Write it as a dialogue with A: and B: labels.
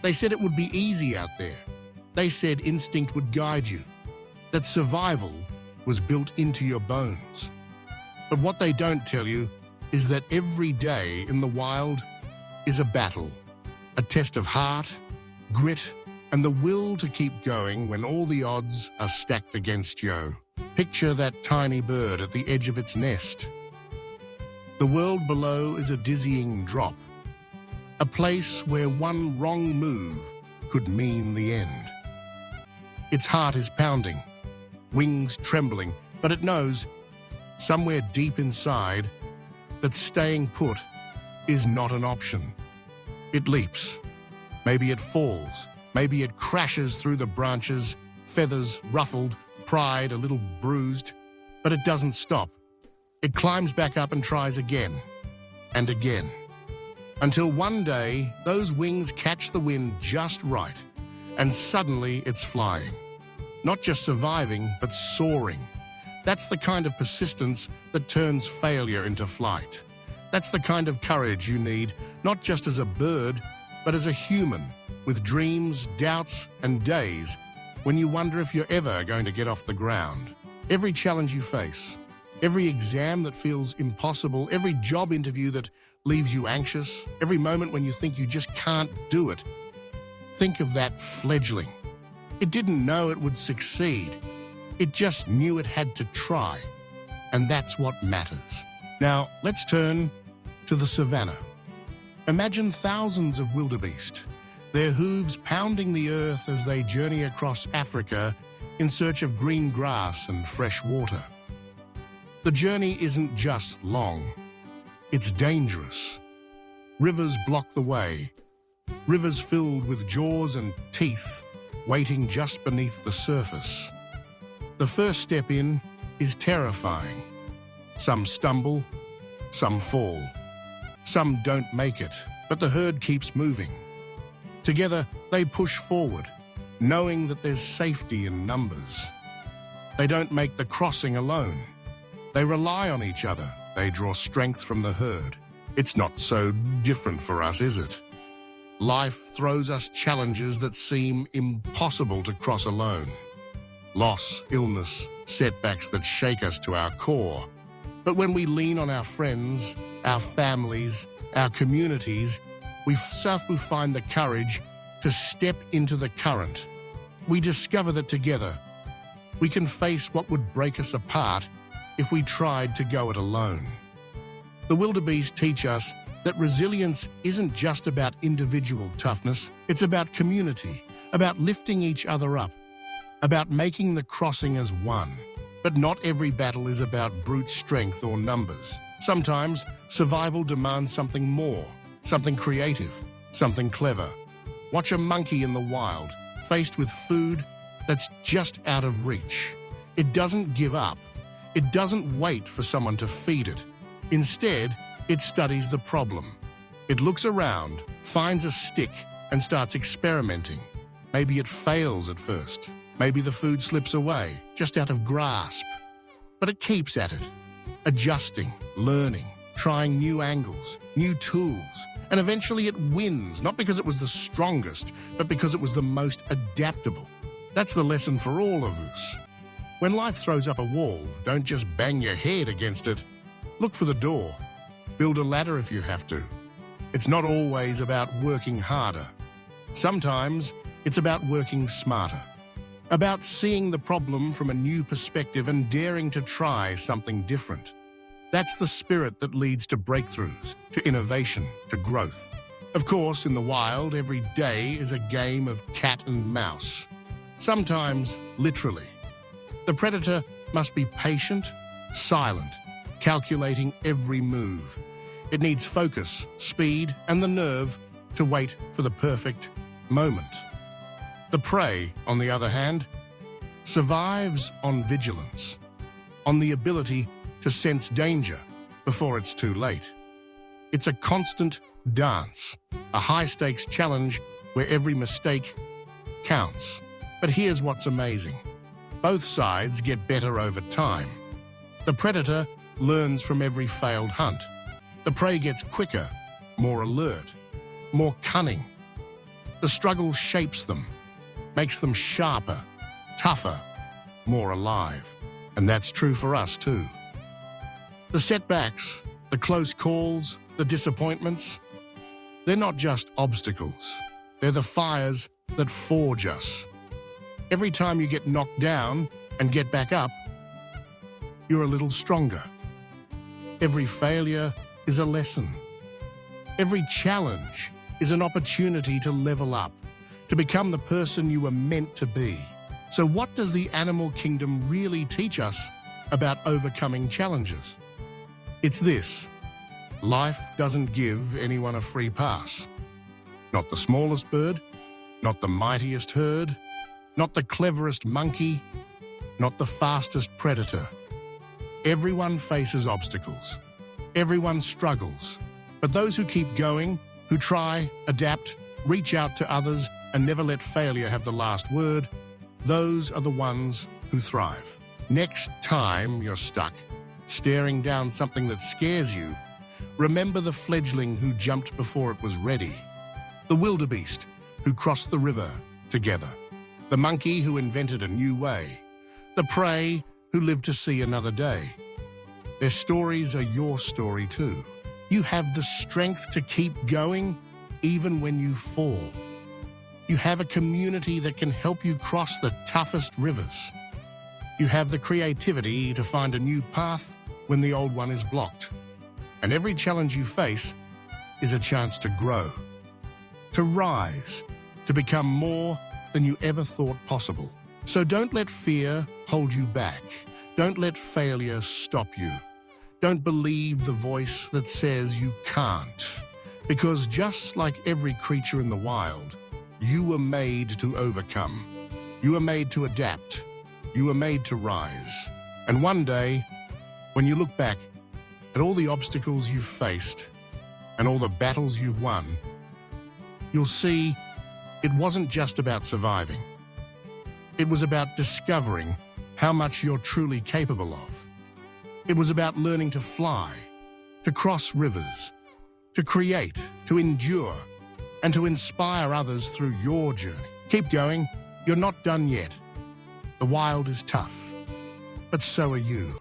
A: They said it would be easy out there. They said instinct would guide you, that survival was built into your bones. But what they don't tell you is that every day in the wild is a battle, a test of heart, grit, and the will to keep going when all the odds are stacked against you. Picture that tiny bird at the edge of its nest. The world below is a dizzying drop, a place where one wrong move could mean the end. Its heart is pounding, wings trembling, but it knows, somewhere deep inside, that staying put is not an option. It leaps. Maybe it falls. Maybe it crashes through the branches, feathers ruffled, pride a little bruised, but it doesn't stop. It climbs back up and tries again and again, until one day those wings catch the wind just right, and suddenly it's flying. Not just surviving, but soaring. That's the kind of persistence that turns failure into flight. That's the kind of courage you need, not just as a bird, but as a human, with dreams, doubts, and days when you wonder if you're ever going to get off the ground. Every challenge you face, every exam that feels impossible, every job interview that leaves you anxious, every moment when you think you just can't do it. Think of that fledgling. It didn't know it would succeed. It just knew it had to try. And that's what matters. Now, let's turn to the savannah. Imagine thousands of wildebeest, their hooves pounding the earth as they journey across Africa in search of green grass and fresh water. The journey isn't just long, it's dangerous. Rivers block the way, rivers filled with jaws and teeth waiting just beneath the surface. The first step in is terrifying. Some stumble, some fall. Some don't make it, but the herd keeps moving. Together, they push forward, knowing that there's safety in numbers. They don't make the crossing alone. They rely on each other. They draw strength from the herd. It's not so different for us, is it? Life throws us challenges that seem impossible to cross alone. Loss, illness, setbacks that shake us to our core. But when we lean on our friends, our families, our communities, we find the courage to step into the current. We discover that together, we can face what would break us apart if we tried to go it alone. The wildebeest teach us that resilience isn't just about individual toughness, it's about community, about lifting each other up, about making the crossing as one. But not every battle is about brute strength or numbers. Sometimes survival demands something more, something creative, something clever. Watch a monkey in the wild, faced with food that's just out of reach. It doesn't give up. It doesn't wait for someone to feed it. Instead, it studies the problem. It looks around, finds a stick, and starts experimenting. Maybe it fails at first. Maybe the food slips away, just out of grasp. But it keeps at it, adjusting, learning, trying new angles, new tools, and eventually it wins, not because it was the strongest, but because it was the most adaptable. That's the lesson for all of us. When life throws up a wall, don't just bang your head against it. Look for the door. Build a ladder if you have to. It's not always about working harder. Sometimes it's about working smarter. About seeing the problem from a new perspective and daring to try something different. That's the spirit that leads to breakthroughs, to innovation, to growth. Of course, in the wild, every day is a game of cat and mouse. Sometimes, literally. The predator must be patient, silent, calculating every move. It needs focus, speed, and the nerve to wait for the perfect moment. The prey, on the other hand, survives on vigilance, on the ability to sense danger before it's too late. It's a constant dance, a high-stakes challenge where every mistake counts. But here's what's amazing. Both sides get better over time. The predator learns from every failed hunt. The prey gets quicker, more alert, more cunning. The struggle shapes them, makes them sharper, tougher, more alive. And that's true for us too. The setbacks, the close calls, the disappointments, they're not just obstacles. They're the fires that forge us. Every time you get knocked down and get back up, you're a little stronger. Every failure is a lesson. Every challenge is an opportunity to level up, to become the person you were meant to be. So what does the animal kingdom really teach us about overcoming challenges? It's this: life doesn't give anyone a free pass. Not the smallest bird, not the mightiest herd, not the cleverest monkey, not the fastest predator. Everyone faces obstacles. Everyone struggles. But those who keep going, who try, adapt, reach out to others, and never let failure have the last word, those are the ones who thrive. Next time you're stuck, staring down something that scares you, remember the fledgling who jumped before it was ready, the wildebeest who crossed the river together, the monkey who invented a new way, the prey who lived to see another day. Their stories are your story too. You have the strength to keep going even when you fall. You have a community that can help you cross the toughest rivers. You have the creativity to find a new path when the old one is blocked. And every challenge you face is a chance to grow, to rise, to become more than you ever thought possible. So don't let fear hold you back. Don't let failure stop you. Don't believe the voice that says you can't. Because just like every creature in the wild, you were made to overcome. You were made to adapt. You were made to rise. And one day, when you look back at all the obstacles you've faced and all the battles you've won, you'll see it wasn't just about surviving. It was about discovering how much you're truly capable of. It was about learning to fly, to cross rivers, to create, to endure, and to inspire others through your journey. Keep going. You're not done yet. The wild is tough, but so are you.